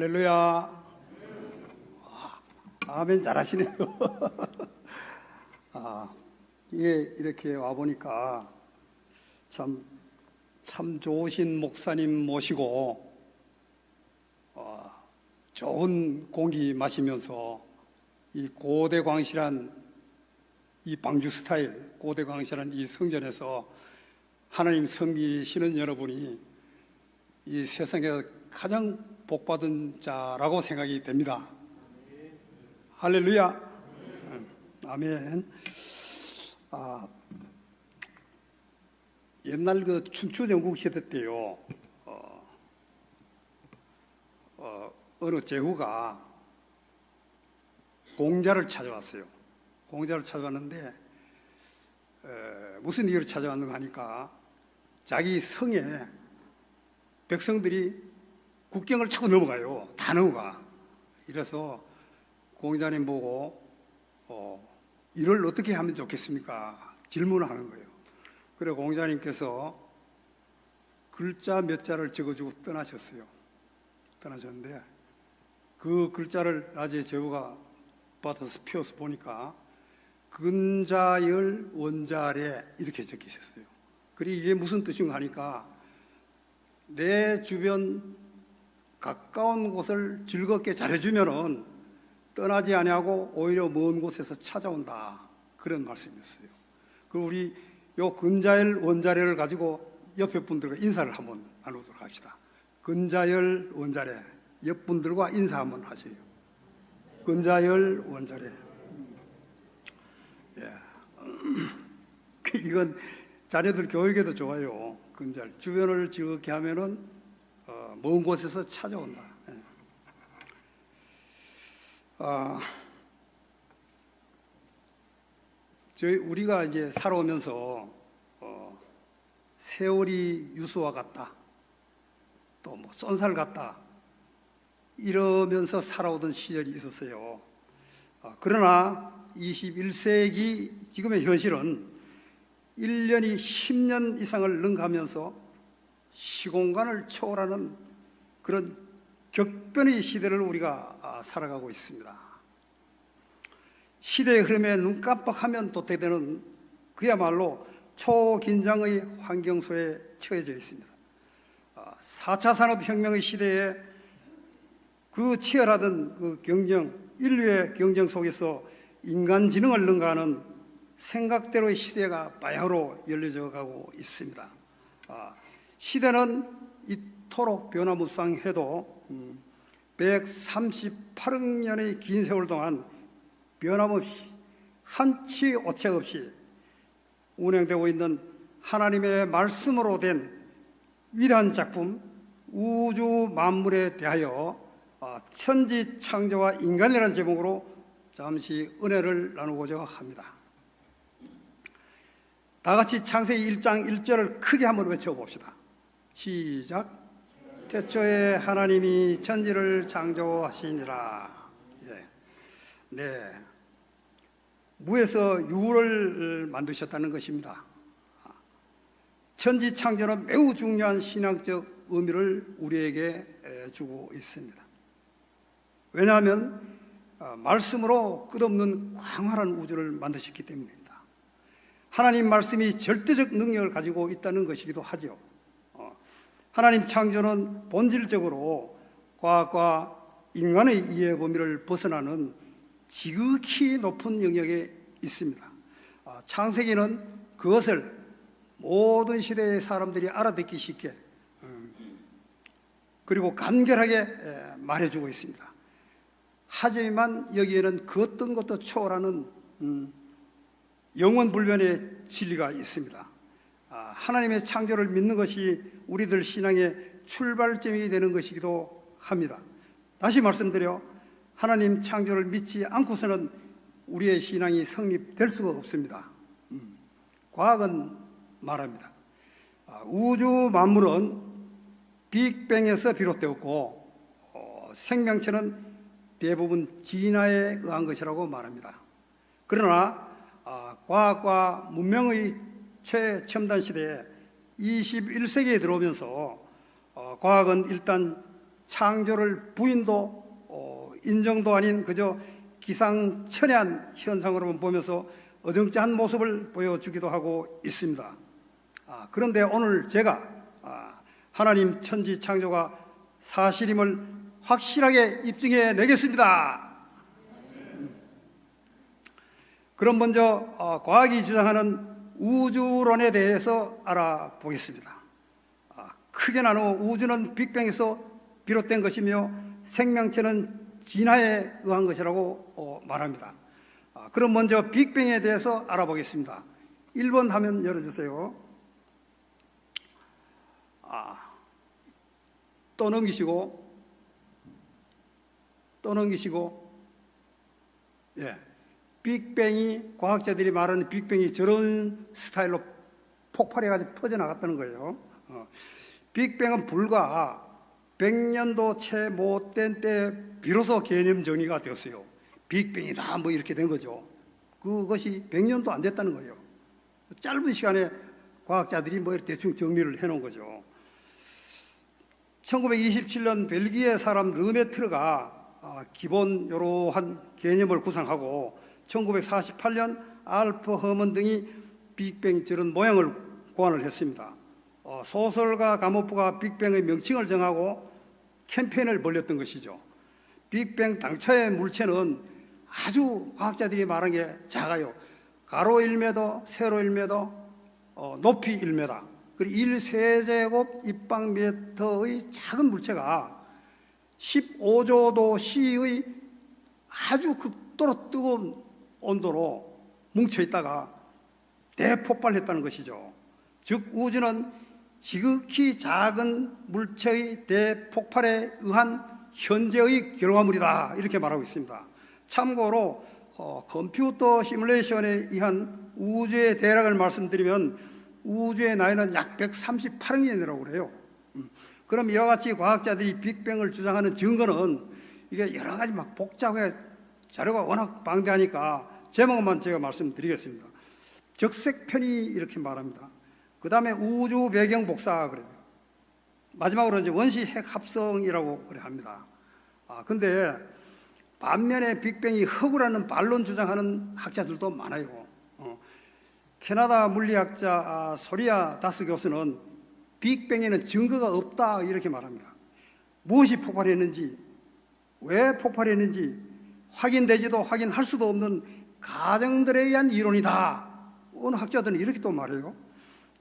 할렐루야. 아멘 잘하시네요. 이렇게 와보니까 참 좋으신 목사님 모시고 좋은 공기 마시면서 이 고대광실한 이 방주 스타일, 고대광실한 이 성전에서 하나님 섬기시는 여러분이 이 세상에서 가장 복받은 자라고 생각이 됩니다. 할렐루야. 아멘. 옛날 그 춘추전국 시대 때요, 어느 제후가 공자를 찾아왔어요. 공자를 찾아왔는데 무슨 이유로 찾아왔는가 하니까 자기 성에 백성들이 국경을 자꾸 넘어가요. 다 넘어가. 이래서 공자님 보고 이를 어떻게 하면 좋겠습니까? 질문을 하는 거예요. 그래 공자님께서 글자 몇 자를 적어주고 떠나셨어요. 떠나셨는데 그 글자를 나중에 제후가 받아서 펴서 보니까 근자열 원자래 이렇게 적히셨어요. 그리고 이게 무슨 뜻인가 하니까 내 주변 가까운 곳을 즐겁게 잘해주면은 떠나지 아니하고 오히려 먼 곳에서 찾아온다, 그런 말씀이었어요. 그리고 우리 요 근자열 원자래를 가지고 옆에 분들과 인사를 한번 나누도록 합시다. 근자열 원자래, 옆 분들과 인사 한번 하세요. 근자열 원자래. 예. 이건 자녀들 교육에도 좋아요. 근자열, 주변을 즐겁게 하면은 먼 곳에서 찾아온다. 우리가 이제 살아오면서 세월이 유수와 같다, 또 뭐 쏜살 같다 이러면서 살아오던 시절이 있었어요. 그러나 21세기 지금의 현실은 1년이 10년 이상을 능가하면서 시공간을 초월하는 그런 격변의 시대를 우리가 살아가고 있습니다. 시대의 흐름에 눈 깜빡하면 도태되는 그야말로 초긴장의 환경소에 처해져 있습니다. 4차 산업혁명의 시대에 그 치열하던 그 경쟁, 인류의 경쟁 속에서 인간 지능을 능가하는 생각대로의 시대가 바야흐로 열려져 가고 있습니다. 시대는 이토록 변화무쌍해도 138억 년의 긴 세월 동안 변함없이 한치 오책 없이 운행되고 있는 하나님의 말씀으로 된 위대한 작품 우주 만물에 대하여 천지 창조와 인간이라는 제목으로 잠시 은혜를 나누고자 합니다. 다 같이 창세기 1장 1절을 크게 한번 외쳐봅시다. 시작. 태초에 하나님이 천지를 창조하시니라. 네, 무에서 유를 만드셨다는 것입니다. 천지 창조는 매우 중요한 신앙적 의미를 우리에게 주고 있습니다. 왜냐하면 말씀으로 끝없는 광활한 우주를 만드셨기 때문입니다. 하나님 말씀이 절대적 능력을 가지고 있다는 것이기도 하죠. 하나님 창조는 본질적으로 과학과 인간의 이해 범위를 벗어나는 지극히 높은 영역에 있습니다. 창세기는 그것을 모든 시대의 사람들이 알아듣기 쉽게 그리고 간결하게 말해주고 있습니다. 하지만 여기에는 그 어떤 것도 초월하는 영원불변의 진리가 있습니다. 하나님의 창조를 믿는 것이 우리들 신앙의 출발점이 되는 것이기도 합니다. 다시 말씀드려 하나님 창조를 믿지 않고서는 우리의 신앙이 성립될 수가 없습니다. 과학은 말합니다. 우주 만물은 빅뱅에서 비롯되었고 생명체는 대부분 진화에 의한 것이라고 말합니다. 그러나 과학과 문명의 최첨단 시대에 21세기에 들어오면서 과학은 일단 창조를 부인도 인정도 아닌 그저 기상천외한 현상으로만 보면서 어정쩡한 모습을 보여주기도 하고 있습니다. 그런데 오늘 제가 하나님 천지 창조가 사실임을 확실하게 입증해 내겠습니다. 그럼 먼저 과학이 주장하는 우주론에 대해서 알아보겠습니다. 크게 나누어 우주는 빅뱅에서 비롯된 것이며 생명체는 진화에 의한 것이라고 말합니다. 그럼 먼저 빅뱅에 대해서 알아보겠습니다. 1번 화면 열어주세요. 또 넘기시고, 예. 빅뱅이, 과학자들이 말하는 빅뱅이 저런 스타일로 폭발해가지고 퍼져나갔다는 거예요. 빅뱅은 불과 100년도 채 못된 때 비로소 개념 정의가 되었어요. 빅뱅이다 뭐 이렇게 된 거죠. 그것이 100년도 안 됐다는 거예요. 짧은 시간에 과학자들이 뭐 대충 정리를 해놓은 거죠. 1927년 벨기에 사람 르메트르가 기본 이러한 개념을 구상하고 1948년 알프 허먼 등이 빅뱅 저런 모양을 고안을 했습니다. 소설가 가모프가 빅뱅의 명칭을 정하고 캠페인을 벌였던 것이죠. 빅뱅 당초의 물체는 아주 과학자들이 말한 게 작아요. 가로 1m, 세로 1m, 높이 1m, 그리고 1세제곱 입방미터의 작은 물체가 15조도 C의 아주 극도로 뜨거운 온도로 뭉쳐있다가 대폭발했다는 것이죠. 즉 우주는 지극히 작은 물체의 대폭발에 의한 현재의 결과물이다 이렇게 말하고 있습니다. 참고로 컴퓨터 시뮬레이션에 의한 우주의 대략을 말씀드리면 우주의 나이는 약 138억 년이라고 그래요. 그럼 이와 같이 과학자들이 빅뱅을 주장하는 증거는 이게 여러 가지 막 복잡하게 자료가 워낙 방대하니까 제목만 제가 말씀드리겠습니다. 적색편이 이렇게 말합니다. 그 다음에 우주 배경 복사 그래요. 마지막으로 이제 원시 핵 합성이라고 그래 합니다. 근데 반면에 빅뱅이 허구라는 반론 주장하는 학자들도 많아요. 캐나다 물리학자 소리아 다스 교수는 빅뱅에는 증거가 없다 이렇게 말합니다. 무엇이 폭발했는지, 왜 폭발했는지 확인되지도 확인할 수도 없는 가정들에 의한 이론이다. 어느 학자들은 이렇게 또 말해요.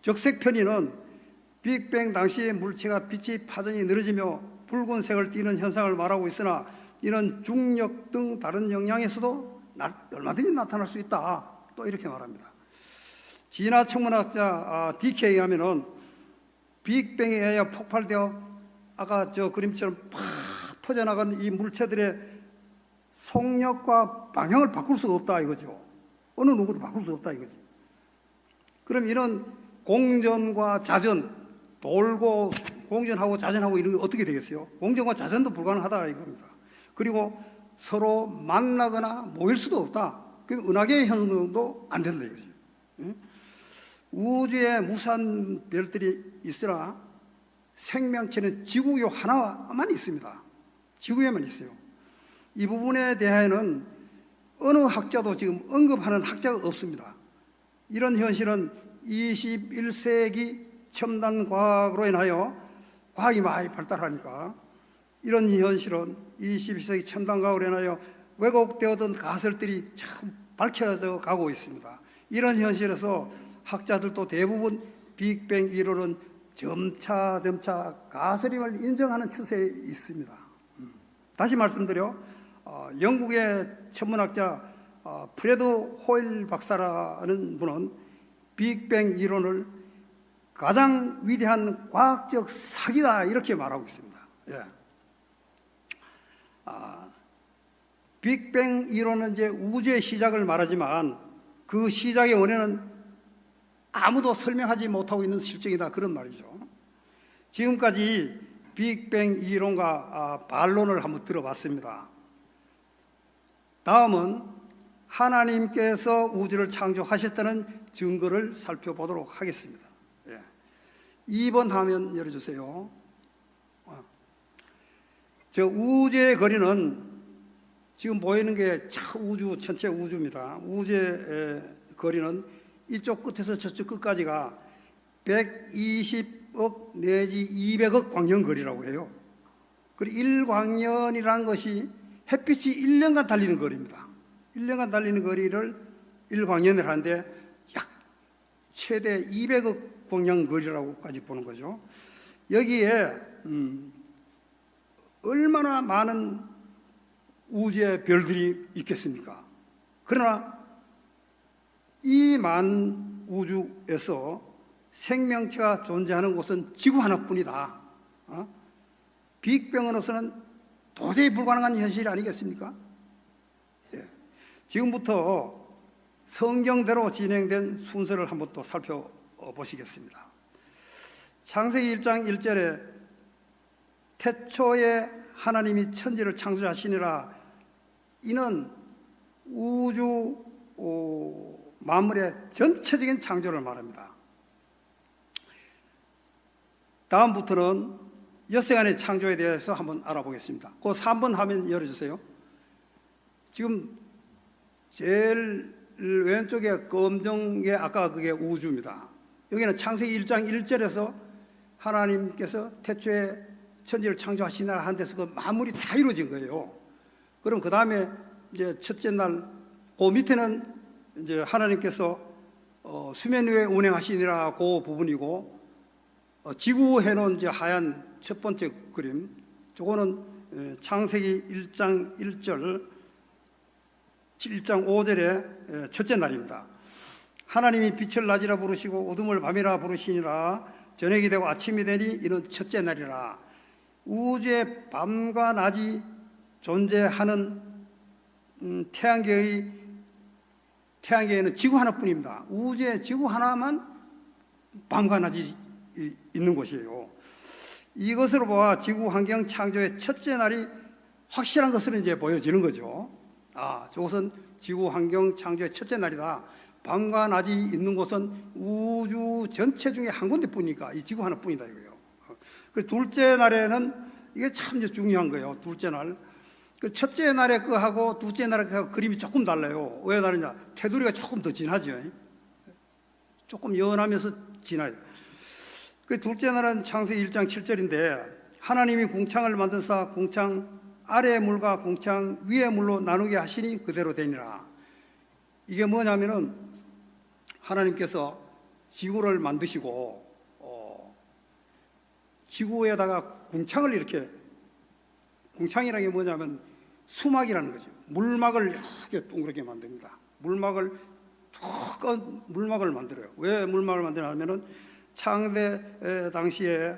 적색편의는 빅뱅 당시의 물체가 빛의 파전이 늘어지며 붉은색을 띠는 현상을 말하고 있으나 이는 중력 등 다른 영향에서도 얼마든지 나타날 수 있다. 또 이렇게 말합니다. 진화 천문학자 DK에 하면은 빅뱅에 의해 폭발되어 아까 저 그림처럼 팍 퍼져나간 이 물체들의 속력과 방향을 바꿀 수가 없다 이거죠. 어느 누구도 바꿀 수 없다 이거지. 그럼 이런 공전과 자전, 돌고 공전하고 자전하고 이런 게 어떻게 되겠어요? 공전과 자전도 불가능하다 이겁니다. 그리고 서로 만나거나 모일 수도 없다. 그럼 은하계의 현상도 안 된다 이거죠. 우주에 무수한 별들이 있으나 생명체는 지구에 하나만 있습니다. 지구에만 있어요. 이 부분에 대해서는 어느 학자도 지금 언급하는 학자가 없습니다. 이런 현실은 21세기 첨단 과학으로 인하여 과학이 많이 발달하니까 이런 현실은 21세기 첨단 과학으로 인하여 왜곡되었던 가설들이 참 밝혀져 가고 있습니다. 이런 현실에서 학자들도 대부분 빅뱅 이론은 점차 가설임을 인정하는 추세에 있습니다. 다시 말씀드려 영국의 천문학자 프레드 호일 박사라는 분은 빅뱅 이론을 가장 위대한 과학적 사기다 이렇게 말하고 있습니다. 예. 빅뱅 이론은 이제 우주의 시작을 말하지만 그 시작의 원인은 아무도 설명하지 못하고 있는 실정이다 그런 말이죠. 지금까지 빅뱅 이론과 반론을 한번 들어봤습니다. 다음은 하나님께서 우주를 창조하셨다는 증거를 살펴보도록 하겠습니다. 2번 화면 열어주세요. 저 우주의 거리는 지금 보이는 게 우주, 전체 우주입니다. 우주의 거리는 이쪽 끝에서 저쪽 끝까지가 120억 내지 200억 광년거리라고 해요. 그리고 1광년이라는 것이 햇빛이 1년간 달리는 거리입니다. 1년간 달리는 거리를 1광년을 하는데 약 최대 200억 광년거리라고까지 보는 거죠. 여기에 얼마나 많은 우주의 별들이 있겠습니까? 그러나 이 많은 우주에서 생명체가 존재하는 곳은 지구 하나뿐이다. 빅뱅으로서는 도저히 불가능한 현실이 아니겠습니까? 예. 지금부터 성경대로 진행된 순서를 한번 또 살펴보시겠습니다. 창세기 1장 1절에 태초에 하나님이 천지를 창조하시니라, 이는 우주 만물의 전체적인 창조를 말합니다. 다음부터는 엿새간의 창조에 대해서 한번 알아보겠습니다. 그 3번 화면 열어주세요. 지금 제일 왼쪽에 검정 게 아까 그게 우주입니다. 여기는 창세기 1장 1절에서 하나님께서 태초에 천지를 창조하시나 한 데서 그 만물이 다 이루어진 거예요. 그럼 그 다음에 이제 첫째 날, 그 밑에는 이제 하나님께서 수면 위에 운행하시니라 그 부분이고, 지구 해놓은 이제 하얀 첫 번째 그림, 저거는 창세기 1장 1절, 1장 5절의 첫째 날입니다. 하나님이 빛을 낮이라 부르시고 어둠을 밤이라 부르시니라, 저녁이 되고 아침이 되니 이는 첫째 날이라. 우주의 밤과 낮이 존재하는 태양계에는 지구 하나뿐입니다. 우주에 지구 하나만 밤과 낮이 있는 곳이에요. 이것으로 보아 지구 환경 창조의 첫째 날이 확실한 것으로 이제 보여지는 거죠. 저것은 지구 환경 창조의 첫째 날이다. 밤과 낮이 있는 곳은 우주 전체 중에 한 군데뿐이니까 이 지구 하나뿐이다 이거예요. 그 둘째 날에는 이게 참 중요한 거예요. 둘째 날, 그 첫째 날에 거하고 둘째 날에 거하고 그림이 조금 달라요. 왜 다르냐? 테두리가 조금 더 진하죠. 조금 연하면서 진해요. 그 둘째 날은 창세기 1장 7절인데, 하나님이 궁창을 만드사 궁창 아래의 물과 궁창 위의 물로 나누게 하시니 그대로 되니라. 이게 뭐냐면은 하나님께서 지구를 만드시고 지구에다가 궁창을 이렇게, 궁창이라는 게 뭐냐면 수막이라는 거죠. 물막을 이렇게 동그랗게 만듭니다. 물막을 만들어요. 왜 물막을 만드냐면은 창세 당시에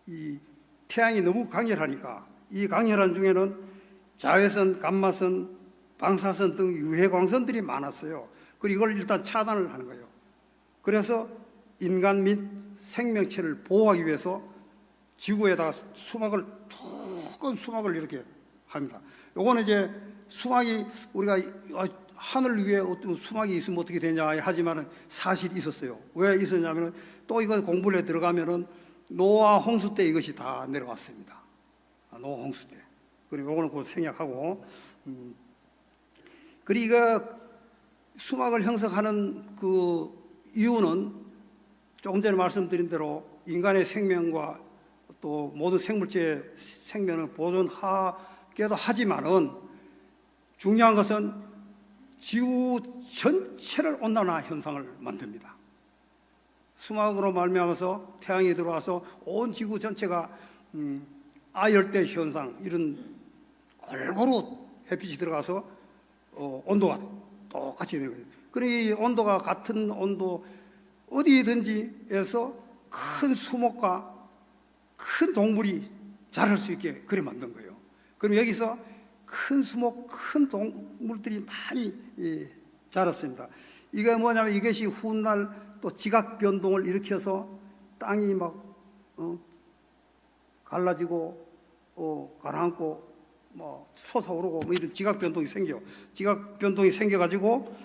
이 태양이 너무 강렬하니까, 이 강렬한 중에는 자외선, 감마선, 방사선 등 유해 광선들이 많았어요. 그리고 이걸 일단 차단을 하는 거예요. 그래서 인간 및 생명체를 보호하기 위해서 지구에다가 두꺼운 수막을 이렇게 합니다. 요거는 이제 수막이, 우리가 하늘 위에 어떤 수막이 있으면 어떻게 되냐 하지만은 사실 있었어요. 왜 있었냐면은 또 이거 공부를 해 들어가면은 노아 홍수 때 이것이 다 내려왔습니다. 노아 홍수 때. 그리고 요거는 곧 생략하고, 그리고 수막을 형성하는 그 이유는 조금 전에 말씀드린 대로 인간의 생명과 또 모든 생물체의 생명을 보존하기도 하지만은, 중요한 것은 지구 전체를 온난화 현상을 만듭니다. 수막으로 말미암아서 태양이 들어와서 온 지구 전체가 아열대 현상, 이런 골고루 햇빛이 들어가서 온도가 똑같이 되는 거예요. 그러니 이 온도가 같은 온도 어디든지에서 큰 수목과 큰 동물이 자랄 수 있게 그래 만든 거예요. 그럼 여기서 큰 수목, 큰 동물들이 많이 자랐습니다. 이게 뭐냐면 이것이 훗날 또 지각 변동을 일으켜서 땅이 막 갈라지고 가라앉고 뭐 솟아오르고 뭐 이런 지각 변동이 생겨요. 지각 변동이 생겨가지고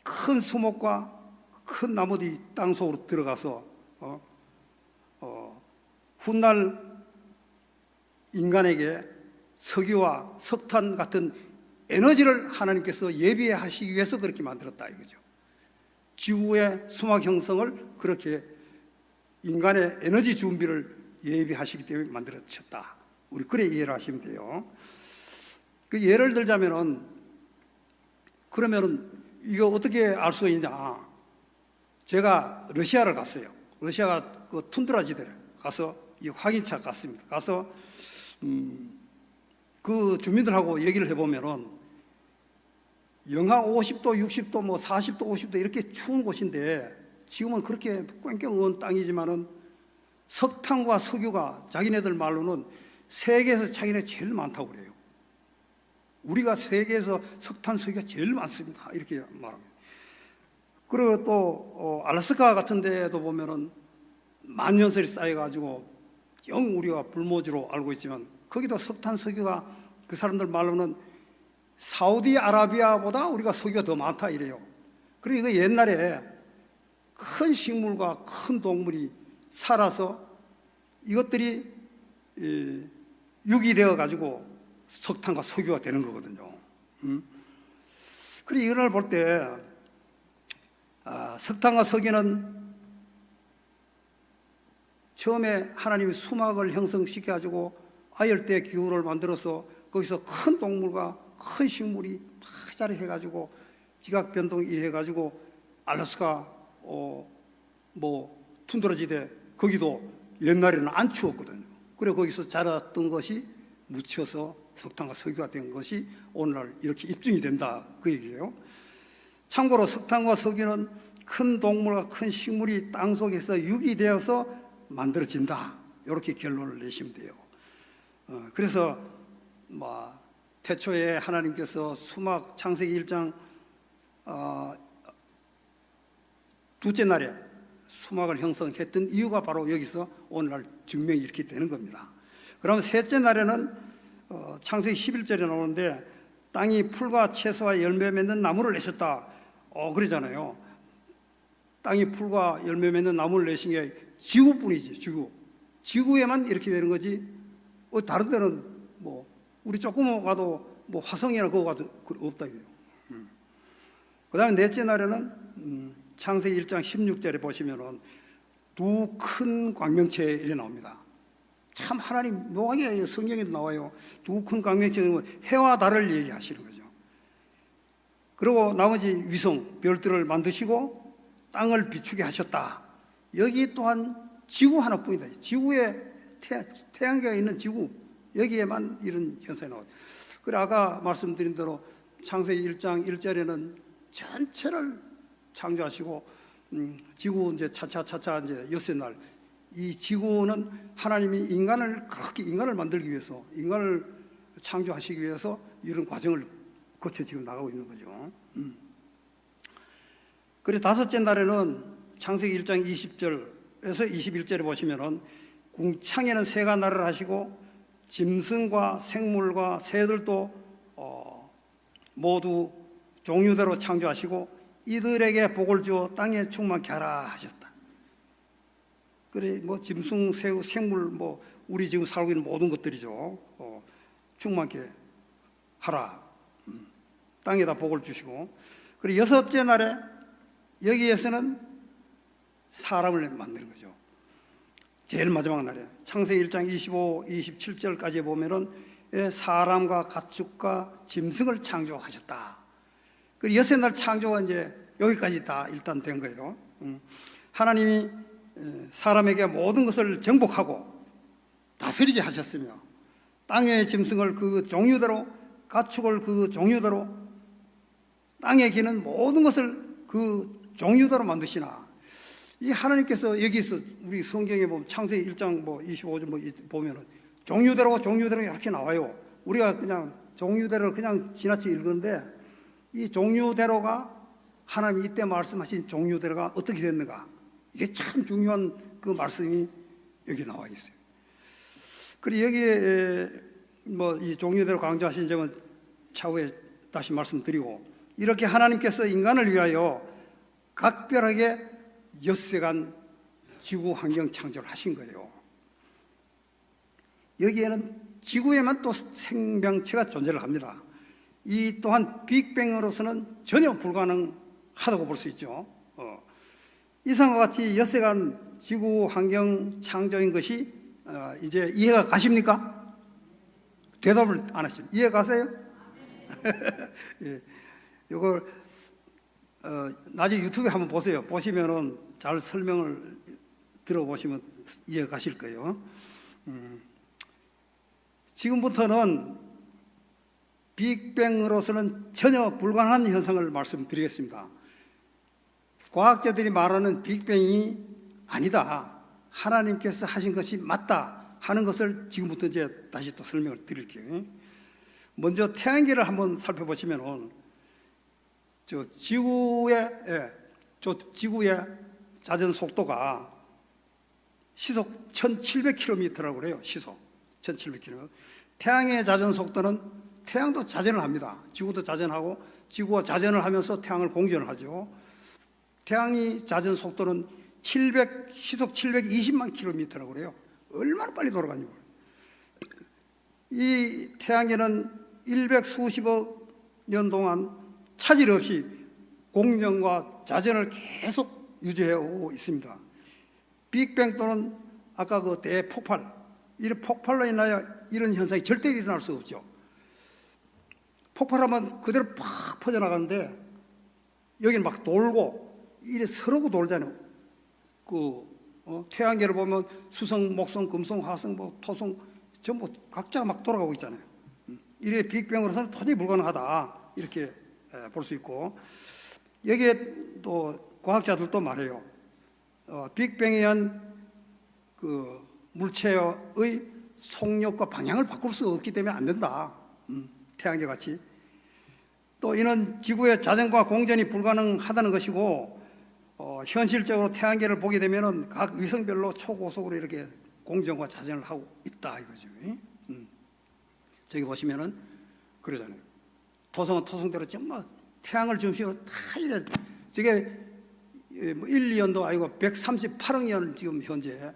큰 수목과 큰 나무들이 땅 속으로 들어가서 훗날 인간에게 석유와 석탄 같은 에너지를 하나님께서 예비하시기 위해서 그렇게 만들었다 이거죠. 지구의 수막 형성을 그렇게 인간의 에너지 준비를 예비하시기 때문에 만들어졌다. 우리 그래 이해를 하시면 돼요. 그 예를 들자면은, 그러면은 이거 어떻게 알 수가 있냐? 제가 러시아를 갔어요. 러시아가 그 툰드라 지대를 가서 이 확인차 갔습니다. 가서 그 주민들하고 얘기를 해보면은 영하 50도, 60도, 뭐 40도, 50도 이렇게 추운 곳인데 지금은 그렇게 꽝꽝 언 땅이지만은 석탄과 석유가 자기네들 말로는 세계에서 자기네 제일 많다고 그래요. 우리가 세계에서 석탄, 석유가 제일 많습니다. 이렇게 말합니다. 그리고 또 알래스카 같은 데도 보면은 만년설이 쌓여가지고 영 우리가 불모지로 알고 있지만 거기도 석탄, 석유가 그 사람들 말로는 사우디아라비아보다 우리가 석유가 더 많다 이래요. 그리고 이거 옛날에 큰 식물과 큰 동물이 살아서 이것들이 유기되어 가지고 석탄과 석유가 되는 거거든요. 그리고 이걸 볼 때 석탄과 석유는 처음에 하나님이 수막을 형성시켜 가지고 아열대 기후를 만들어서 거기서 큰 동물과 큰 식물이 파자리 해가지고 지각 변동 이해가지고 알래스카 뭐 툰드라지대 거기도 옛날에는 안 추웠거든요. 그래 거기서 자랐던 것이 묻혀서 석탄과 석유가 된 것이 오늘날 이렇게 입증이 된다 그 얘기예요. 참고로 석탄과 석유는 큰 동물과 큰 식물이 땅 속에서 유기되어서 만들어진다 이렇게 결론을 내시면 돼요. 그래서 뭐 태초에 하나님께서 수막 창세기 1장 둘째 날에 수막을 형성했던 이유가 바로 여기서 오늘날 증명이 이렇게 되는 겁니다. 그러면 셋째 날에는 창세기 11절에 나오는데 땅이 풀과 채소와 열매 맺는 나무를 내셨다. 그러잖아요. 땅이 풀과 열매 맺는 나무를 내신 게 지구뿐이지. 지구에만 이렇게 되는 거지. 다른 데는 뭐 우리 조금 가도 뭐 화성이나 그거 가도 없다 이거예요. 그 다음에 넷째 날에는 창세기 1장 16절에 보시면은 두 큰 광명체 이래 나옵니다. 참 하나님 묘하게 성경에도 나와요. 두 큰 광명체는 해와 달을 얘기하시는 거죠. 그리고 나머지 위성 별들을 만드시고 땅을 비추게 하셨다. 여기 또한 지구 하나뿐이다. 지구에 태양계가 있는 지구 여기에만 이런 현상이 나와요. 그래 아까 말씀드린 대로 창세기 1장 1절에는 전체를 창조하시고 지구 이제 차차 이제 엿새 날 이 지구는 하나님이 그렇게 인간을 만들기 위해서 인간을 창조하시기 위해서 이런 과정을 거쳐 지금 나가고 있는 거죠. 그리고 다섯째 날에는 창세기 1장 20절에서 21절에 보시면은 궁창에는 새가 날을 하시고 짐승과 생물과 새들도 모두 종류대로 창조하시고 이들에게 복을 주어 땅에 충만케 하라 하셨다. 그래 뭐 짐승, 새우, 생물 뭐 우리 지금 살고 있는 모든 것들이죠. 충만케 하라. 땅에다 복을 주시고 그리고 여섯째 날에 여기에서는 사람을 만드는 거죠. 제일 마지막 날에 창세기 1장 25, 27절까지 보면은 사람과 가축과 짐승을 창조하셨다. 그리고 여섯 날 창조가 이제 여기까지 다 일단 된 거예요. 하나님이 사람에게 모든 것을 정복하고 다스리게 하셨으며 땅의 짐승을 그 종류대로 가축을 그 종류대로 땅에 기는 모든 것을 그 종류대로 만드시나 이 하나님께서 여기서 우리 성경에 보면 창세기 1장 뭐 25절 뭐 보면은 종류대로 이렇게 나와요. 우리가 그냥 종류대로 그냥 지나치게 읽는데 이 종류대로가 하나님이 이때 말씀하신 종류대로가 어떻게 됐는가 이게 참 중요한 그 말씀이 여기 나와 있어요. 그리고 여기에 뭐 이 종류대로 강조하신 점은 차후에 다시 말씀드리고 이렇게 하나님께서 인간을 위하여 각별하게 엿새간 지구 환경 창조를 하신 거예요. 여기에는 지구에만 또 생명체가 존재를 합니다. 이 또한 빅뱅으로서는 전혀 불가능하다고 볼 수 있죠. 이상과 같이 엿새간 지구 환경 창조인 것이 이제 이해가 가십니까? 대답을 안 하십니다. 이해 가세요? 예, 이걸 나중에 유튜브에 한번 보세요. 보시면은 잘 설명을 들어보시면 이해 가실 거예요. 지금부터는 빅뱅으로서는 전혀 불가능한 현상을 말씀드리겠습니다. 과학자들이 말하는 빅뱅이 아니다, 하나님께서 하신 것이 맞다 하는 것을 지금부터 이제 다시 또 설명을 드릴게요. 먼저 태양계를 한번 살펴보시면은 지구의 자전 속도가 시속 1700km라고 그래요. 시속 1700km. 태양의 자전 속도는 태양도 자전을 합니다. 지구도 자전하고 지구가 자전을 하면서 태양을 공전을 하죠. 태양이 자전 속도는 시속 720만 km라고 그래요. 얼마나 빨리 돌아가는지 모르겠어요. 이 태양계는 100수십억 년 동안 차질 없이 공전과 자전을 계속 유지해 오고 있습니다. 빅뱅 또는 아까 그 대폭발, 이런 폭발로 인하여 이런 현상이 절대 일어날 수 없죠. 폭발하면 그대로 팍 퍼져나가는데 여기는 막 돌고 이래 서로고 돌잖아요. 태양계를 보면 수성, 목성, 금성, 화성, 토성 전부 각자가 막 돌아가고 있잖아요. 이래 빅뱅으로서는 도저히 불가능하다 이렇게 볼 수 있고, 여기에 또 과학자들도 말해요. 빅뱅에 의한 그 물체의 속력과 방향을 바꿀 수 없기 때문에 안 된다. 태양계 같이. 또 이는 지구의 자전과 공전이 불가능하다는 것이고, 현실적으로 태양계를 보게 되면은 각 위성별로 초고속으로 이렇게 공전과 자전을 하고 있다 이거죠. 저기 보시면은 그러잖아요. 토성은 토성대로 정말 태양을 중심으로 다 이래, 저게 1, 2년도 아니고 138억 년 지금 현재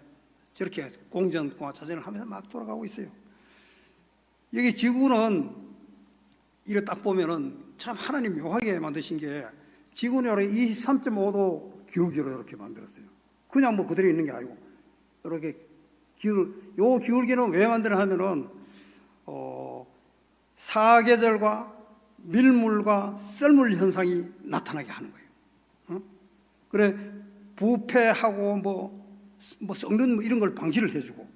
저렇게 공전과 자전을 하면서 막 돌아가고 있어요. 여기 지구는 이래 딱 보면은 참 하나님 묘하게 만드신 게, 지구는 이렇게 23.5도 기울기로 이렇게 만들었어요. 그냥 뭐 그대로 있는 게 아니고 이렇게 요 기울기는 왜 만드냐 하면은 사계절과 밀물과 썰물 현상이 나타나게 하는 거예요. 그래 부패하고 뭐 썩는 이런 걸 방지를 해주고,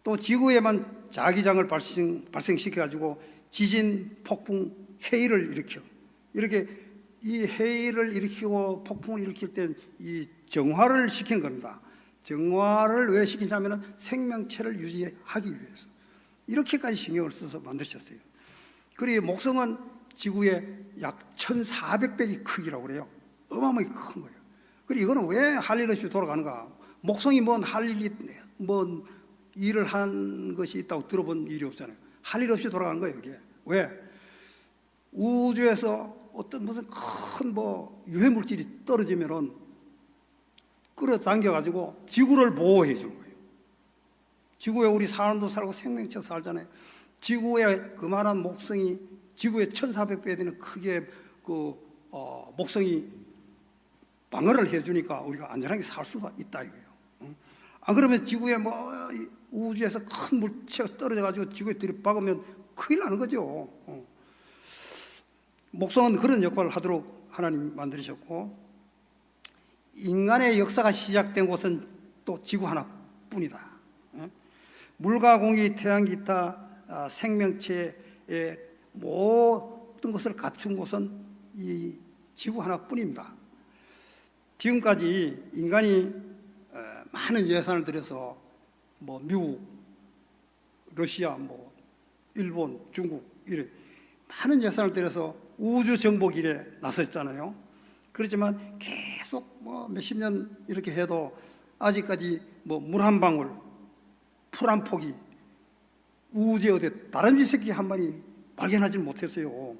또 지구에만 자기장을 발생시켜 가지고 지진, 폭풍, 해일을 일으켜, 이렇게 이 해일을 일으키고 폭풍을 일으킬 때 이 정화를 시킨 겁니다. 정화를 왜 시키냐면은 생명체를 유지하기 위해서 이렇게까지 신경을 써서 만드셨어요. 그리고 목성은 지구의 약 1400배의 크기라고 그래요. 어마어마하게 큰 거예요. 그리고 이거는 왜 할 일 없이 돌아가는가? 목성이 뭔 일을 한 것이 있다고 들어본 일이 없잖아요. 할 일 없이 돌아가는 거예요, 이게. 왜? 우주에서 어떤 무슨 큰 유해 물질이 떨어지면은 끌어당겨 가지고 지구를 보호해 주는 거예요. 지구에 우리 사람도 살고 생명체 살잖아요. 지구의 그만한 목성이 지구의 1400배 되는 크기의 목성이 방어를 해주니까 우리가 안전하게 살 수가 있다 이거예요. 안 그러면 지구에 우주에서 큰 물체가 떨어져 가지고 지구에 들이박으면 큰일 나는 거죠. 목성은 그런 역할을 하도록 하나님 만드셨고, 인간의 역사가 시작된 곳은 또 지구 하나뿐이다. 물과 공기, 태양, 기타 생명체의 모든 것을 갖춘 곳은 이 지구 하나뿐입니다. 지금까지 인간이 많은 예산을 들여서 미국, 러시아, 일본, 중국 이래 많은 예산을 들여서 우주 정복 일에 나섰잖아요. 그렇지만 계속 몇십 년 이렇게 해도 아직까지 물 한 방울, 풀 한 포기, 우주에 어디 다람쥐 새끼 한 마리 발견하지 못했어요.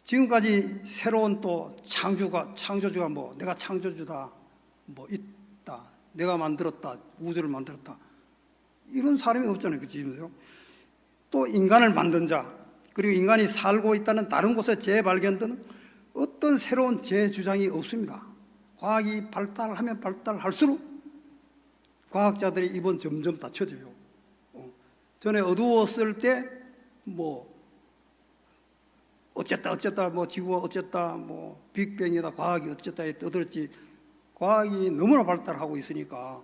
지금까지 새로운 또 창조주가 내가 창조주다, 있다, 내가 만들었다, 우주를 만들었다, 이런 사람이 없잖아요. 그치요? 또 인간을 만든 자, 그리고 인간이 살고 있다는 다른 곳의 재발견 등 어떤 새로운 재주장이 없습니다. 과학이 발달하면 발달할수록 과학자들의 입은 점점 닫혀져요. 전에 어두웠을 때 뭐 어쨌다 뭐 지구가 어쨌다 뭐 빅뱅이다 과학이 어쨌다에 떠들었지, 과학이 너무나 발달하고 있으니까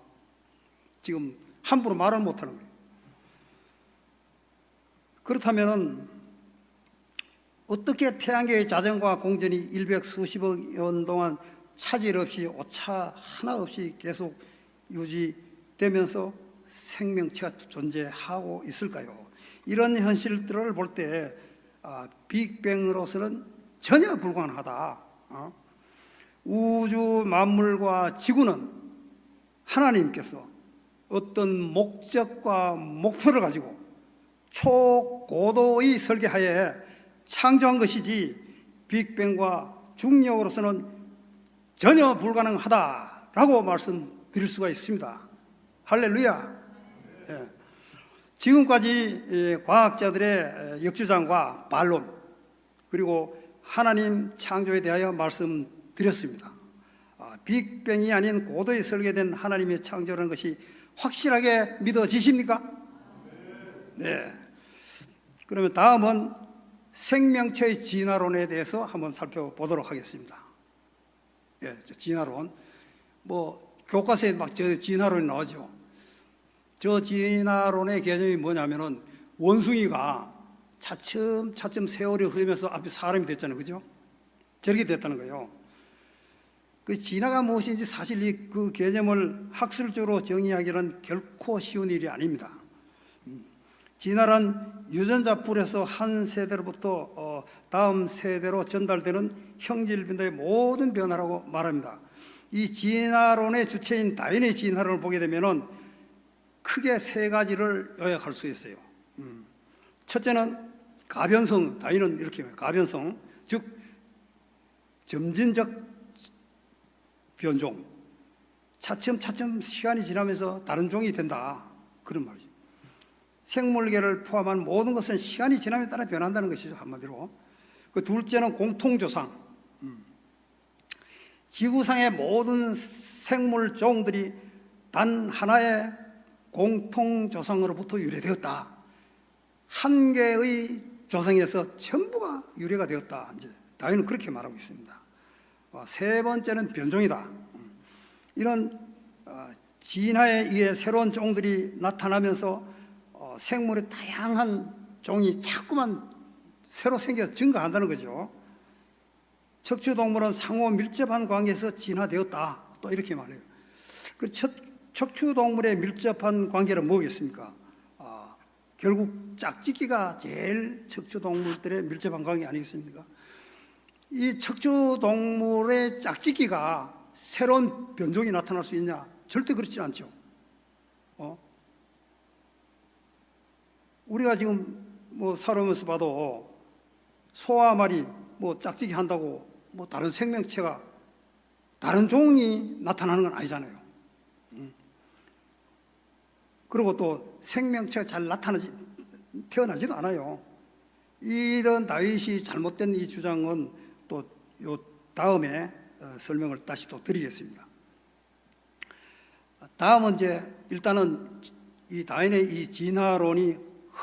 지금 함부로 말을 못하는 거예요. 그렇다면 어떻게 태양계의 자전과 공전이 100수십억 년 동안 차질 없이 오차 하나 없이 계속 유지되면서 생명체가 존재하고 있을까요? 이런 현실들을 볼 때 빅뱅으로서는 전혀 불가능하다. 우주 만물과 지구는 하나님께서 어떤 목적과 목표를 가지고 초고도의 설계하에 창조한 것이지 빅뱅과 중력으로서는 전혀 불가능하다라고 말씀드릴 수가 있습니다. 할렐루야. 예. 지금까지 과학자들의 역주장과 반론, 그리고 하나님 창조에 대하여 말씀드렸습니다. 빅뱅이 아닌 고도에 설계된 하나님의 창조라는 것이 확실하게 믿어지십니까? 네. 그러면 다음은 생명체의 진화론에 대해서 한번 살펴보도록 하겠습니다. 예, 진화론. 뭐 교과서에 막 저 진화론이 나오죠. 저 진화론의 개념이 뭐냐면은 원숭이가 차츰 세월이 흐르면서 앞에 사람이 됐잖아요, 그죠? 저렇게 됐다는 거예요. 그 진화가 무엇인지 사실 그 개념을 학술적으로 정의하기는 결코 쉬운 일이 아닙니다. 진화란 유전자 풀에서 한 세대로부터 다음 세대로 전달되는 형질 변화의 모든 변화라고 말합니다. 이 진화론의 주체인 다윈의 진화론을 보게 되면은 크게 세 가지를 요약할 수 있어요. 첫째는 가변성, 다윈은 이렇게 해요. 가변성, 즉 점진적 변종, 차츰 시간이 지나면서 다른 종이 된다, 그런 말이죠. 생물계를 포함한 모든 것은 시간이 지남에 따라 변한다는 것이죠, 한마디로. 그 둘째는 공통조상. 지구상의 모든 생물 종들이 단 하나의 공통조상으로부터 유래되었다. 한 개의 조상에서 전부가 유래가 되었다. 이제 다윈은 그렇게 말하고 있습니다. 세 번째는 변종이다. 이런 진화에 의해 새로운 종들이 나타나면서 생물의 다양한 종이 자꾸만 새로 생겨 증가한다는 거죠. 척추동물은 상호 밀접한 관계에서 진화되었다, 또 이렇게 말해요. 그 척추동물의 밀접한 관계는 뭐겠습니까? 결국 짝짓기가 제일 척추동물들의 밀접한 관계 아니겠습니까? 이 척추동물의 짝짓기가 새로운 변종이 나타날 수 있냐? 절대 그렇지 않죠. 우리가 지금 뭐 살아오면서 봐도 소와 말이 뭐 짝짓기 한다고 뭐 다른 생명체가 다른 종이 나타나는 건 아니잖아요. 그리고 또 생명체가 잘 태어나지도 않아요. 이런 다윗이 잘못된 이 주장은 또 요 다음에 설명을 다시 또 드리겠습니다. 다음은 이제 일단은 이 다윈의 이 진화론이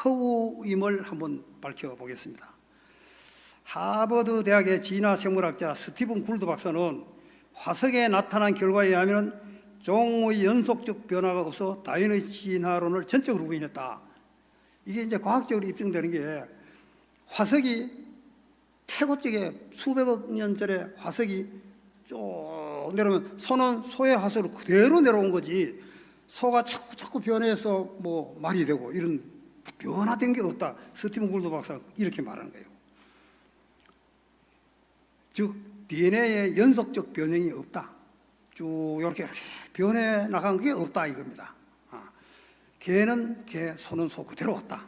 허구임을 한번 밝혀보겠습니다. 하버드 대학의 진화생물학자 스티븐 굴드 박사는 화석에 나타난 결과에 의하면 종의 연속적 변화가 없어 다윈의 진화론을 전적으로 부인했다. 이게 이제 과학적으로 입증되는 게, 화석이 태고 쪽에 수백억 년 전에 화석이 쭉 내려오면 소는 소의 화석으로 그대로 내려온 거지, 소가 자꾸 변해서 뭐 말이 되고 이런 변화된 게 없다. 스티븐 굴드 박사가 이렇게 말하는 거예요. 즉 DNA의 연속적 변형이 없다. 쭉 이렇게 변해 나간 게 없다 이겁니다. 개는 개, 소는 소 그대로 왔다.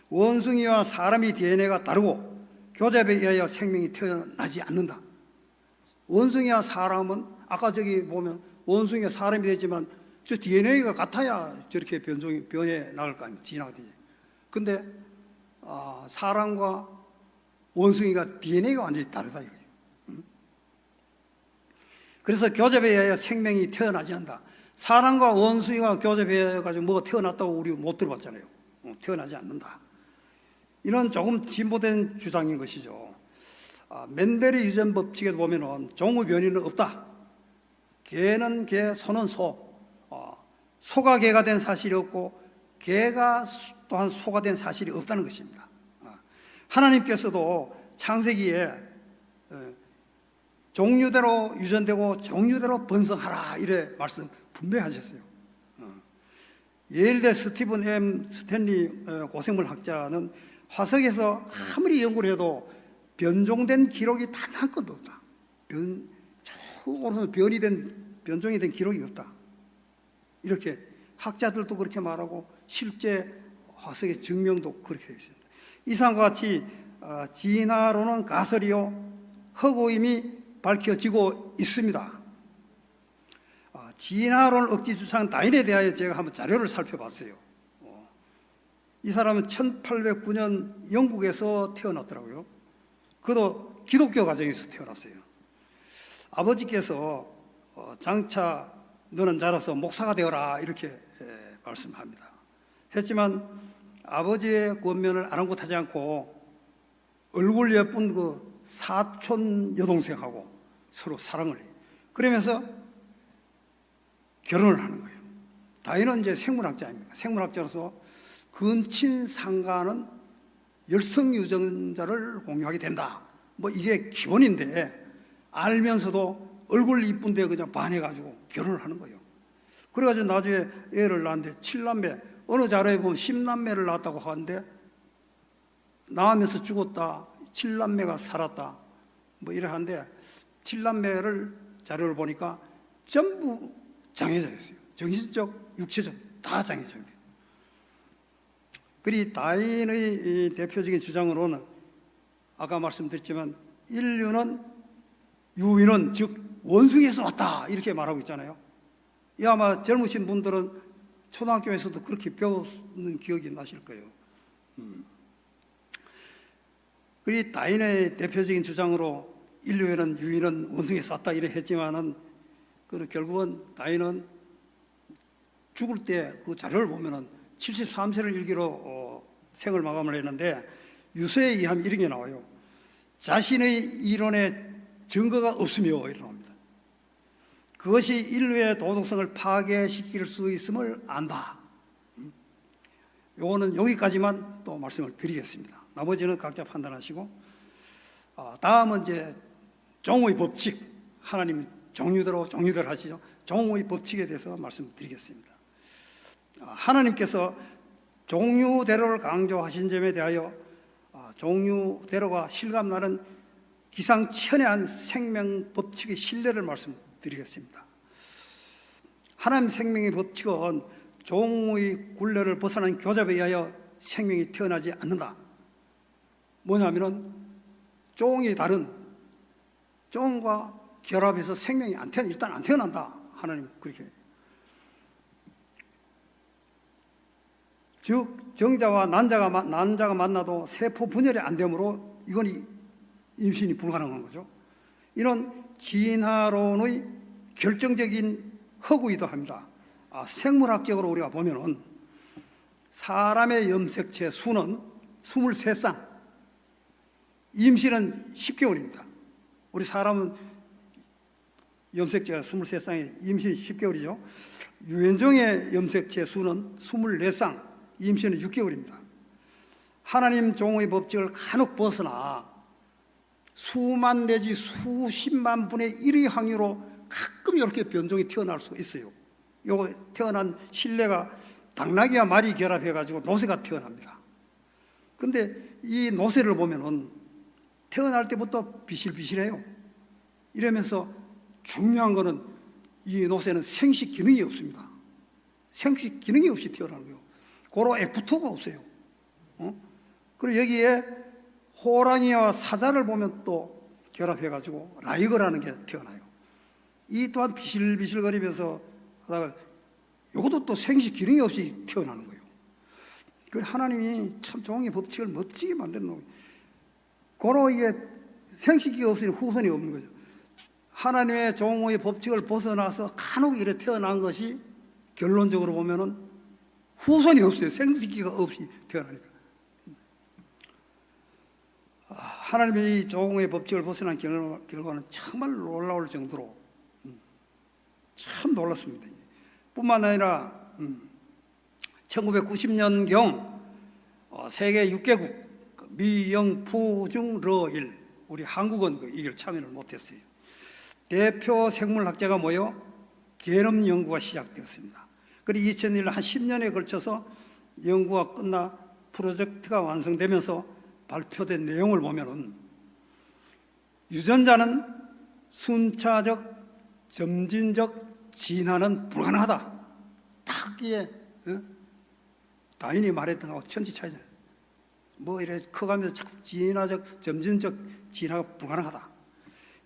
원숭이와 사람이 DNA가 다르고 교잡에 의하여 생명이 태어나지 않는다. 원숭이와 사람은 아까 저기 보면 원숭이가 사람이 되지만 저 DNA가 같아야 저렇게 변해 나갈 거 아닙니까? 진화가 되지. 근데 사람과 원숭이가 DNA가 완전히 다르다 이거예요. 그래서 교접에 의하여 생명이 태어나지 않는다. 사람과 원숭이가 교접해가지고 뭐가 태어났다고 우리 못 들어봤잖아요. 태어나지 않는다. 이런 조금 진보된 주장인 것이죠. 멘델의 유전 법칙에 보면은 종의 변이는 없다. 개는 개, 소는 소. 소가 개가 된 사실이 없고 개가 또한 소가 된 사실이 없다는 것입니다. 하나님께서도 창세기에 종류대로 유전되고 종류대로 번성하라 이래 말씀 분명히 하셨어요. 예일대 스티븐 M. 스탠리 고생물 학자는 화석에서 아무리 연구를 해도 변종된 기록이 단 한 건도 없다. 변종이 된 기록이 없다. 이렇게 학자들도 그렇게 말하고 실제 화석의 증명도 그렇게 되어 있습니다. 이상과 같이 진화론은 가설이요 허구임이 밝혀지고 있습니다. 진화론을 억지 주장한 다윈에 대하여 제가 한번 자료를 살펴봤어요. 이 사람은 1809년 영국에서 태어났더라고요. 그도 기독교 가정에서 태어났어요. 아버지께서 장차 너는 자라서 목사가 되어라 이렇게 말씀합니다. 했지만 아버지의 권면을 아랑곳하지 않고 얼굴 예쁜 그 사촌 여동생하고 서로 사랑을 해요. 그러면서 결혼을 하는 거예요. 다윈은 이제 생물학자입니다. 생물학자로서 근친 상가는 열성 유전자를 공유하게 된다. 뭐 이게 기본인데 알면서도 얼굴 이쁜데 그냥 반해가지고 결혼을 하는 거예요. 그래가지고 나중에 애를 낳았는데 7남매, 어느 자료에 보면 10남매를 낳았다고 하는데 낳으면서 죽었다, 7남매가 살았다, 뭐 이래 하는데 7남매를 자료를 보니까 전부 장애자였어요. 정신적, 육체적 다 장애자입니다. 그리 다윈의 대표적인 주장으로는 아까 말씀드렸지만 인류는 유인은 즉 원숭이에서 왔다 이렇게 말하고 있잖아요. 이 아마 젊으신 분들은 초등학교에서도 그렇게 배우는 기억이 나실 거예요. 그리 다윈의 대표적인 주장으로 인류에는 유인은 원숭이에서 왔다 이래 했지만은 결국은 다윈은 죽을 때 그 자료를 보면은 73세를 일기로 생을 마감을 했는데 유서에 의하면 이런 게 나와요. 자신의 이론에 증거가 없으며 이러합니다. 그것이 인류의 도덕성을 파괴시킬 수 있음을 안다. 요거는 여기까지만 또 말씀을 드리겠습니다. 나머지는 각자 판단하시고 다음은 이제 종의 법칙, 하나님 종류대로 하시죠. 종의 법칙에 대해서 말씀드리겠습니다. 하나님께서 종류대로를 강조하신 점에 대하여 종류대로가 실감나는 기상천외한 생명 법칙의 신뢰를 말씀드리겠습니다. 하나님 생명의 법칙은 종의 굴레를 벗어난 교잡에 의하여 생명이 태어나지 않는다. 뭐냐면은 종이 다른 종과 결합해서 생명이 일단 안 태어난다. 하나님 그렇게. 즉 정자와 난자가 만나도 세포 분열이 안 되므로 이건 임신이 불가능한 거죠. 이런 진화론의 결정적인 허구이기도 합니다. 생물학적으로 우리가 보면은 사람의 염색체 수는 23쌍, 임신은 10개월입니다. 우리 사람은 염색체가 23쌍에 임신이 10개월이죠. 유엔종의 염색체 수는 24쌍, 임신은 6개월입니다. 하나님 종의 법칙을 간혹 벗어나 수만 내지 수십만 분의 1의 확률로 가끔 이렇게 변종이 태어날 수 있어요. 요거 태어난 실내가 당나귀와 말이 결합해가지고 노새가 태어납니다. 근데 이 노새를 보면은 태어날 때부터 비실비실해요. 이러면서 중요한 거는 이 노새는 생식 기능이 없습니다. 생식 기능이 없이 태어나는 거예요. 고로 F2가 없어요. 그리고 여기에 호랑이와 사자를 보면 또 결합해가지고 라이거라는 게 태어나요. 이 또한 비실비실거리면서 하다가 이것도 또 생식 기능이 없이 태어나는 거예요. 그 하나님이 참 종의 법칙을 멋지게 만들어 놓은 거예요. 고로 이게 생식기가 없으니 후손이 없는 거죠. 하나님의 종의 법칙을 벗어나서 간혹 이래 태어난 것이 결론적으로 보면은 후손이 없어요. 생식기가 없이 태어나니까. 하나님의 이 종의 법칙을 벗어난 결과는 정말 놀라울 정도로 참 놀랐습니다. 뿐만 아니라 1990년경 세계 6개국 미영푸중러일 우리 한국은 이걸 참여를 못했어요. 대표 생물학자가 모여 게놈 연구가 시작되었습니다. 그리고 2001년 한 10년에 걸쳐서 연구가 끝나 프로젝트가 완성되면서 발표된 내용을 보면은 유전자는 순차적, 점진적 진화는 불가능하다. 딱 이게 다윈이 말했던 거하고 천지 차이죠. 뭐 이래 커가면서 자꾸 진화적, 점진적 진화가 불가능하다.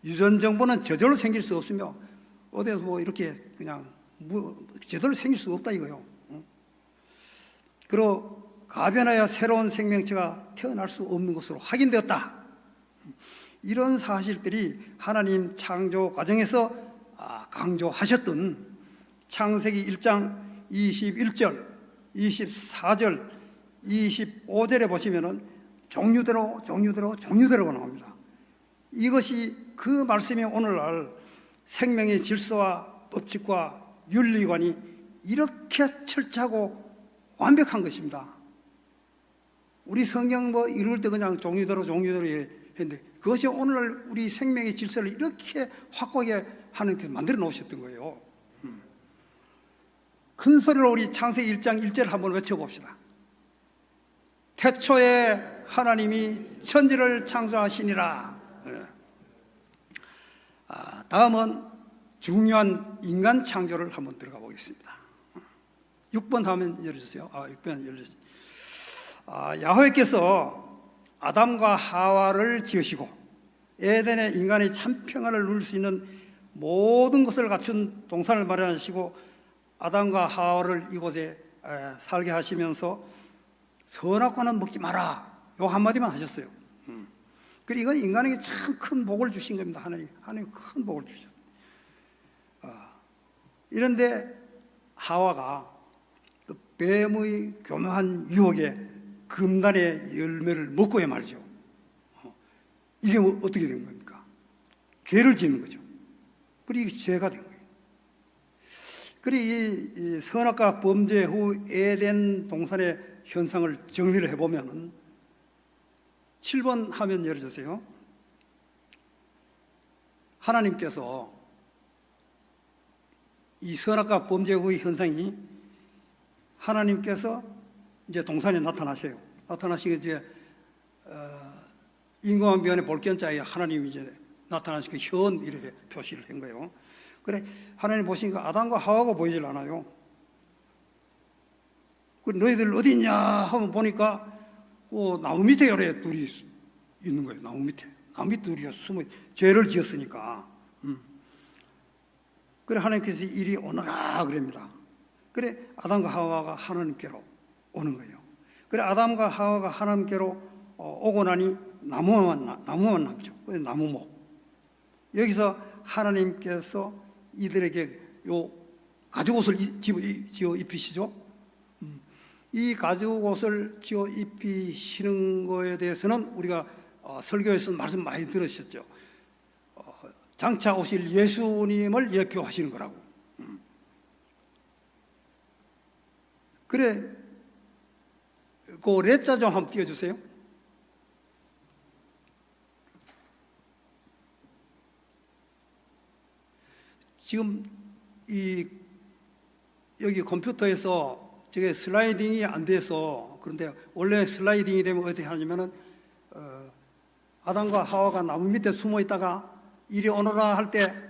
유전 정보는 저절로 생길 수 없으며 어디서 뭐 이렇게 그냥 저절로 생길 수가 없다 이거요. 그리고 가변하여 새로운 생명체가 태어날 수 없는 것으로 확인되었다. 이런 사실들이 하나님 창조 과정에서 강조하셨던 창세기 1장 21절, 24절, 25절에 보시면은 종류대로가 나옵니다. 이것이 그 말씀이 오늘날 생명의 질서와 법칙과 윤리관이 이렇게 철저하고 완벽한 것입니다. 우리 성경 뭐 이럴 때 그냥 종류대로 했는데 그것이 오늘날 우리 생명의 질서를 이렇게 확고하게 하나님께서 만들어 놓으셨던 거예요. 큰 소리로 우리 창세기 1장 1절 한번 외쳐봅시다. 태초에 하나님이 천지를 창조하시니라. 다음은 중요한 인간 창조를 한번 들어가 보겠습니다. 6번 다음에 열어주세요. 6번 열어주세요. 야훼께서 아담과 하와를 지으시고 에덴의 인간의 참 평안을 누릴 수 있는 모든 것을 갖춘 동산을 마련하시고 아담과 하와를 이곳에 살게 하시면서 선악과는 먹지 마라 요 한마디만 하셨어요. 그리고 이건 인간에게 참 큰 복을 주신 겁니다. 하나님 큰 복을 주셨어요. 이런데 하와가 그 뱀의 교묘한 유혹에 금단의 열매를 먹고야 말이죠. 이게 뭐 어떻게 된 겁니까? 죄를 짓는 거죠. 그리고 이게 죄가 된 거예요. 그리고 이 선악과 범죄 후 에덴 동산의 현상을 정리를 해보면 7번 화면 열어주세요. 하나님께서 이 선악과 범죄 후의 현상이 하나님께서 이제 동산에 나타나셔요. 나타나시고 이제 인공한 변의 볼견자에 하나님이 이제 나타나시고 현 이렇게 표시를 한 거예요. 그래 하나님 보시니까 아담과 하와가 보이질 않아요. 그 너희들 어디 있냐 하면 보니까 그 나무 밑에 요래 둘이 있는 거예요. 나무 밑에 둘이 숨어 죄를 지었으니까. 그래 하나님께서 이리 오너라 그럽니다. 그래 아담과 하와가 하나님께로 오는 거예요. 그래 아담과 하와가 하나님께로 오고 나니 나무만 남죠. 나무목. 여기서 하나님께서 이들에게 요 가죽옷을 지어 입히시죠. 이 가죽옷을 지어 입히시는 거에 대해서는 우리가 설교에서 말씀 많이 들으셨죠. 장차 오실 예수님을 예표하시는 거라고. 그래 그 레자 좀 한번 띄워주세요. 지금 여기 컴퓨터에서 저게 슬라이딩이 안 돼서 그런데 원래 슬라이딩이 되면 어떻게 하냐면은 아담과 하와가 나무 밑에 숨어 있다가 이리 오너라 할 때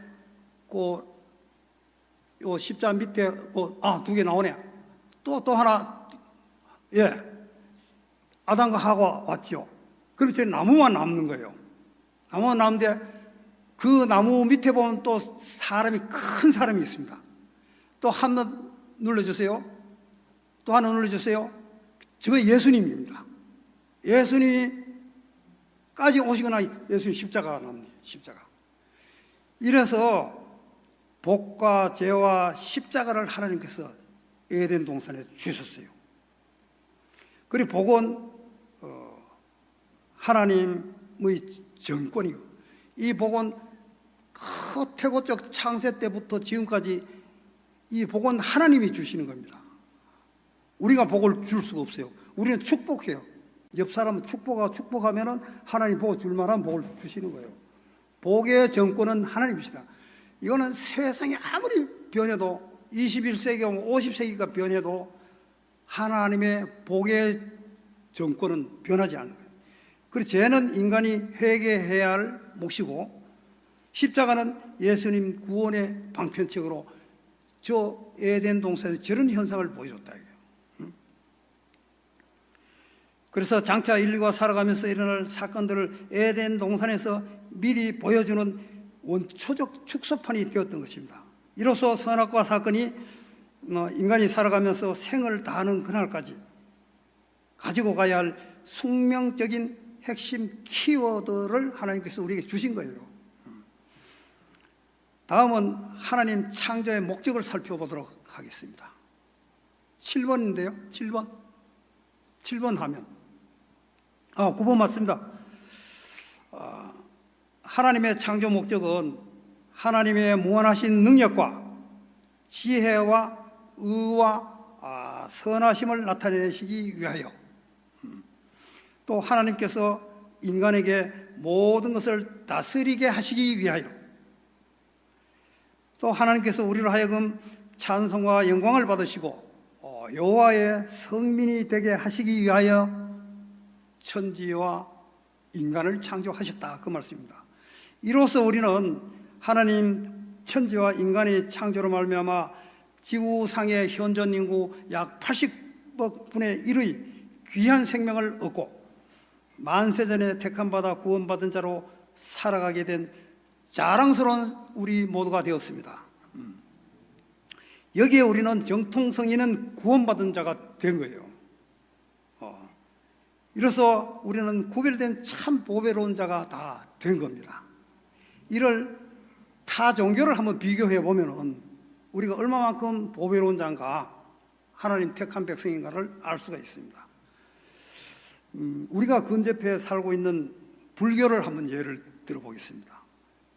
요 십자 밑에 두 개 나오네. 또 하나 아담과 하와 왔죠. 그럼 저 나무만 남는 거예요. 나무만 남는데 그 나무 밑에 보면 또 큰 사람이 있습니다. 또 한 번 눌러주세요. 또 하나 눌러주세요. 저거 예수님입니다. 예수님까지 오시거나 예수님 십자가가 남네요. 십자가. 이래서 복과 죄와 십자가를 하나님께서 에덴 동산에 주셨어요. 그리고 복은 하나님의 정권이고, 이 복은 태고적 창세 때부터 지금까지 이 복은 하나님이 주시는 겁니다. 우리가 복을 줄 수가 없어요. 우리는 축복해요. 옆 사람은 축복하면은 하나님 복을 줄 만한 복을 주시는 거예요. 복의 정권은 하나님이시다. 이거는 세상이 아무리 변해도 21세기, 50세기가 변해도 하나님의 복의 정권은 변하지 않는 거예요. 그리고 죄는 인간이 회개해야 할 몫이고, 십자가는 예수님 구원의 방편책으로 저 에덴 동산에서 저런 현상을 보여줬다. 그래서 장차 인류가 살아가면서 일어날 사건들을 에덴 동산에서 미리 보여주는 원초적 축소판이 되었던 것입니다. 이로써 선악과 사건이 인간이 살아가면서 생을 다하는 그날까지 가지고 가야 할 숙명적인 핵심 키워드를 하나님께서 우리에게 주신 거예요. 다음은 하나님 창조의 목적을 살펴보도록 하겠습니다. 7번인데요. 7번 하면 9번 맞습니다. 하나님의 창조 목적은 하나님의 무한하신 능력과 지혜와 의와 선하심을 나타내시기 위하여, 또 하나님께서 인간에게 모든 것을 다스리게 하시기 위하여, 또 하나님께서 우리로 하여금 찬송과 영광을 받으시고 여호와의 성민이 되게 하시기 위하여 천지와 인간을 창조하셨다, 그 말씀입니다. 이로써 우리는 하나님 천지와 인간의 창조로 말미암아 지구상의 현존 인구 약 80억 분의 1의 귀한 생명을 얻고 만세전에 택함받아 구원받은 자로 살아가게 된 자랑스러운 우리 모두가 되었습니다. 여기에 우리는 정통성 있는 구원받은 자가 된 거예요. 이로써 우리는 구별된 참 보배로운 자가 다 된 겁니다. 이를 타 종교를 한번 비교해 보면은 우리가 얼마만큼 보배로운 자인가, 하나님 택한 백성인가를 알 수가 있습니다. 우리가 근접해 살고 있는 불교를 한번 예를 들어보겠습니다.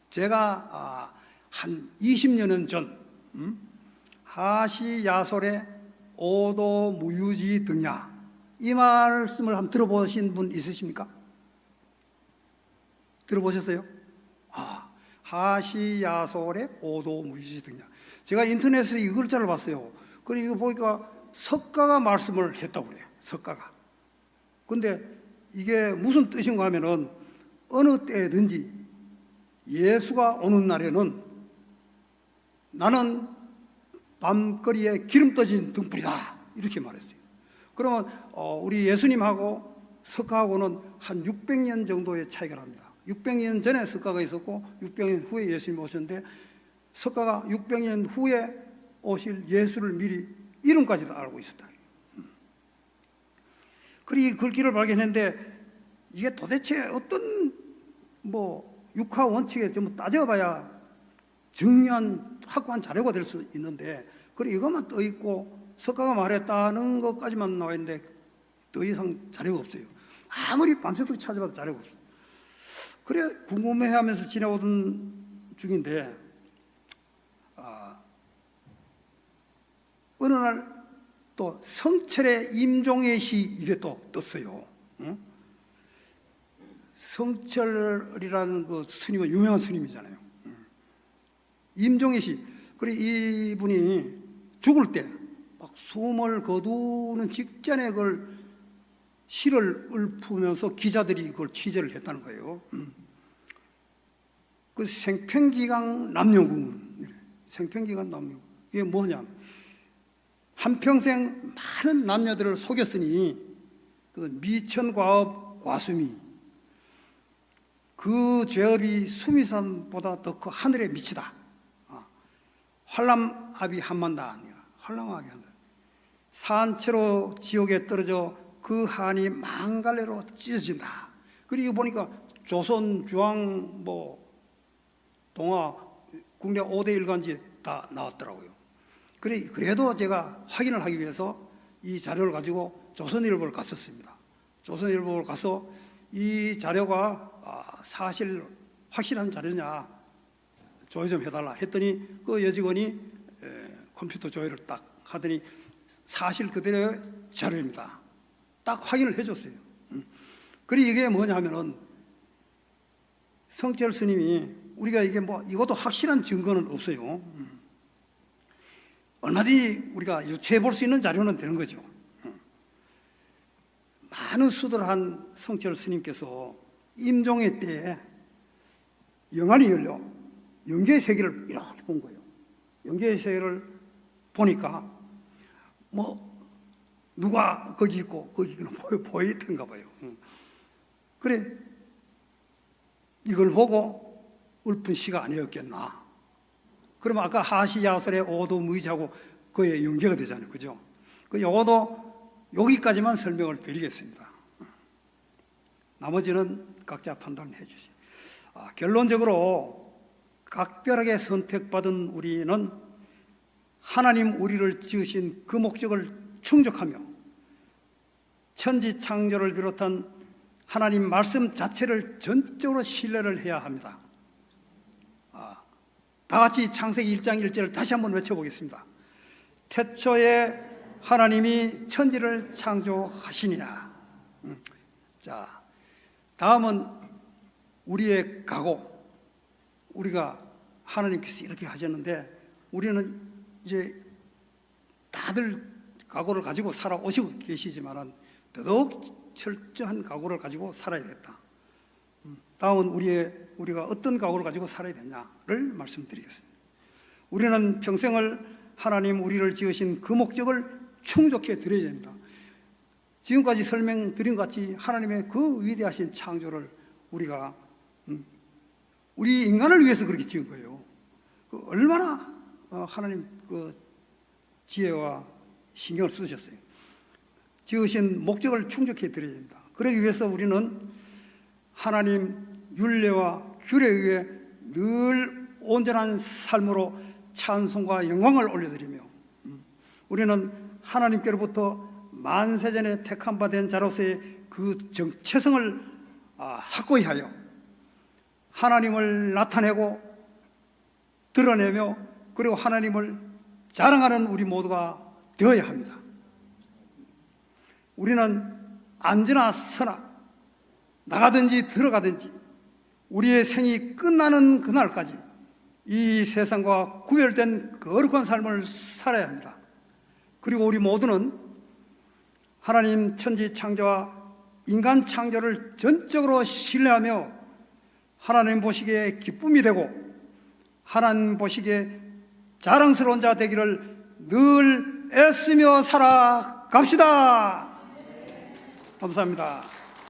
제가 한 20년은 전 하시야솔의 오도 무유지 등야, 이 말씀을 한번 들어보신 분 있으십니까? 들어보셨어요? 하시야솔의 오도 무유지 등야. 제가 인터넷에서 이 글자를 봤어요. 그리고 이거 보니까 석가가 말씀을 했다고 그래요. 석가가. 근데 이게 무슨 뜻인가 하면은 어느 때든지 예수가 오는 날에는 나는 밤거리에 기름 떠진 등불이다, 이렇게 말했어요. 그러면 우리 예수님하고 석가하고는 한 600년 정도의 차이가 납니다. 600년 전에 석가가 있었고 600년 후에 예수님이 오셨는데, 석가가 600년 후에 오실 예수를 미리 이름까지도 알고 있었다. 그리고 이 글귀를 발견했는데, 이게 도대체 어떤 육하 원칙에 전부 따져봐야 정리한 확고한 자료가 될 수 있는데, 그리고 이것만 떠 있고 석가가 말했다는 것까지만 나와 있는데 더 이상 자료가 없어요. 아무리 밤새도록 찾아봐도 자료가 없어요. 그래 궁금해하면서 지내오던 중인데, 어느 날 또 성철의 임종의 시, 이게 또 떴어요. 성철이라는 그 스님은 유명한 스님이잖아요. 임종의 시. 그리고 이분이 죽을 때 막 숨을 거두는 직전에 그걸 시를 읊으면서 기자들이 그걸 취재를 했다는 거예요. 그 생평기강 남녀군, 생평기강 남녀군, 이게 뭐냐? 한평생 많은 남녀들을 속였으니 그 미천과업 과수미, 그 죄업이 수미산보다 더 그 하늘에 미치다. 환람압이 한만다. 활랑하게 한다. 산채로 지옥에 떨어져 그 한이 망갈래로 찢어진다. 그리고 보니까 조선, 중앙, 동아, 국내 5대 일간지 다 나왔더라고요. 그래도 제가 확인을 하기 위해서 이 자료를 가지고 조선일보를 갔었습니다. 조선일보를 가서 이 자료가 사실 확실한 자료냐 조회 좀 해달라 했더니 그 여직원이 컴퓨터 조회를 딱 하더니 사실 그대로의 자료입니다. 딱 확인을 해줬어요. 그리고 이게 뭐냐면은 성철 스님이 우리가 이게 이것도 확실한 증거는 없어요. 얼마든지 우리가 유추해 볼 수 있는 자료는 되는 거죠. 많은 수도를 한 성철 스님께서 임종의 때에 영안이 열려 영계의 세계를 이렇게 본 거예요. 영계의 세계를 보니까 누가 거기 있고 거기는 보이던가 봐요. 그래 이걸 보고 읊은 시가 아니었겠나. 그러면 아까 하시야설의 오도무이자고 그의 연계가 되잖아요. 그죠? 요것도 여기까지만 설명을 드리겠습니다. 나머지는 각자 판단해 주시죠. 결론적으로 각별하게 선택받은 우리는 하나님 우리를 지으신 그 목적을 충족하며 천지 창조를 비롯한 하나님 말씀 자체를 전적으로 신뢰를 해야 합니다. 다 같이 창세기 1장 1절을 다시 한번 외쳐보겠습니다. 태초에 하나님이 천지를 창조하시니라. 자, 다음은 우리의 각오. 우리가 하나님께서 이렇게 하셨는데 우리는 이제 다들 각오를 가지고 살아오시고 계시지만 더더욱 철저한 각오를 가지고 살아야겠다. 다음은 우리가 어떤 각오를 가지고 살아야 되냐를 말씀드리겠습니다. 우리는 평생을 하나님 우리를 지으신 그 목적을 충족해 드려야 됩니다. 지금까지 설명드린 것 같이 하나님의 그 위대하신 창조를 우리가 우리 인간을 위해서 그렇게 지은 거예요. 얼마나 하나님 그 지혜와 신경을 쓰셨어요. 지으신 목적을 충족해 드려야 됩니다. 그러기 위해서 우리는 하나님 율례와 규례에 의해 늘 온전한 삶으로 찬송과 영광을 올려드리며 우리는 하나님께로부터 만세전에 택한 바 된 자로서의 그 정체성을 확고히 하여 하나님을 나타내고 드러내며 그리고 하나님을 자랑하는 우리 모두가 되어야 합니다. 우리는 앉으나 서나 나가든지 들어가든지 우리의 생이 끝나는 그날까지 이 세상과 구별된 거룩한 삶을 살아야 합니다. 그리고 우리 모두는 하나님 천지 창조와 인간 창조를 전적으로 신뢰하며 하나님 보시기에 기쁨이 되고 하나님 보시기에 자랑스러운 자 되기를 늘 애쓰며 살아갑시다. 감사합니다.